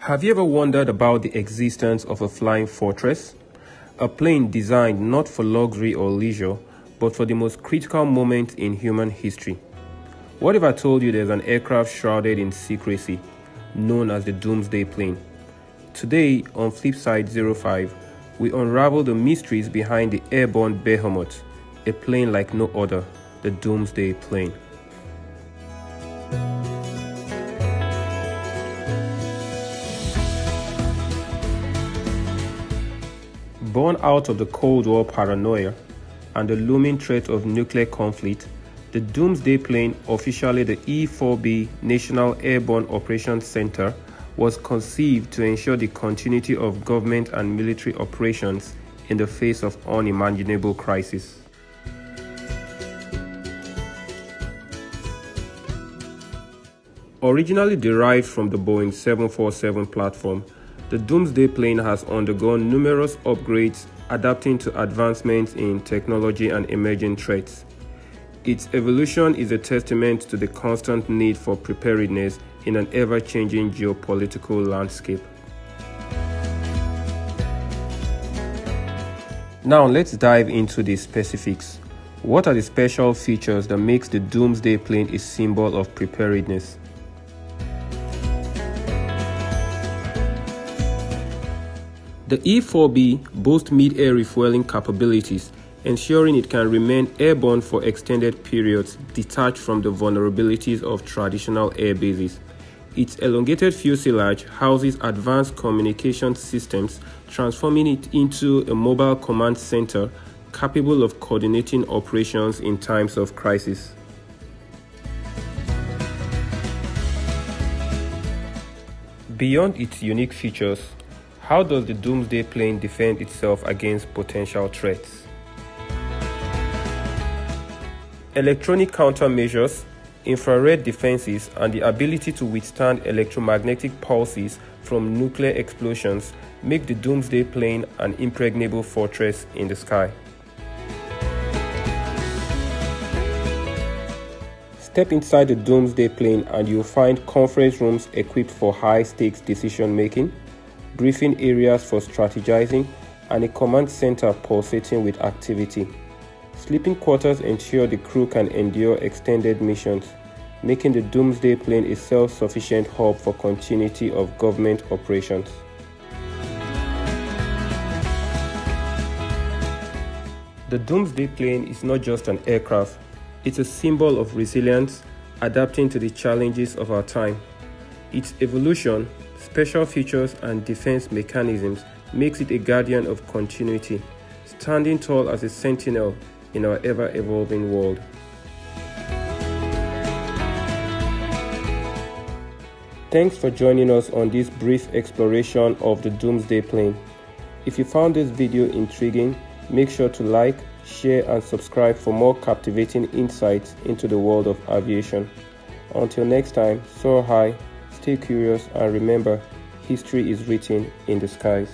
Have you ever wondered about the existence of a flying fortress? A plane designed not for luxury or leisure, but for the most critical moment in human history. What if I told you there's an aircraft shrouded in secrecy, known as the Doomsday Plane? Today, on Flipside 05, we unravel the mysteries behind the Airborne behemoth, a plane like no other, the Doomsday Plane. Born out of the Cold War paranoia and the looming threat of nuclear conflict, the Doomsday Plane, officially the E-4B National Airborne Operations Center, was conceived to ensure the continuity of government and military operations in the face of unimaginable crisis. Originally derived from the Boeing 747 platform, the Doomsday Plane has undergone numerous upgrades, adapting to advancements in technology and emerging threats. Its evolution is a testament to the constant need for preparedness in an ever-changing geopolitical landscape. Now let's dive into the specifics. What are the special features that makes the Doomsday Plane a symbol of preparedness? The E-4B boasts mid-air refueling capabilities, ensuring it can remain airborne for extended periods, detached from the vulnerabilities of traditional air bases. Its elongated fuselage houses advanced communication systems, transforming it into a mobile command center capable of coordinating operations in times of crisis. Beyond its unique features, how does the Doomsday Plane defend itself against potential threats? Electronic countermeasures, infrared defenses, and the ability to withstand electromagnetic pulses from nuclear explosions make the Doomsday Plane an impregnable fortress in the sky. Step inside the Doomsday Plane and you'll find conference rooms equipped for high-stakes decision-making, briefing areas for strategizing, and a command center pulsating with activity. Sleeping quarters ensure the crew can endure extended missions, making the Doomsday Plane a self-sufficient hub for continuity of government operations. The Doomsday Plane is not just an aircraft, it's a symbol of resilience, adapting to the challenges of our time. Its evolution, special features, and defense mechanisms makes it a guardian of continuity, standing tall as a sentinel in our ever-evolving world. Thanks for joining us on this brief exploration of the Doomsday Plane. If you found this video intriguing, make sure to like, share, and subscribe for more captivating insights into the world of aviation. Until next time, soar high, stay curious, and remember, history is written in the skies.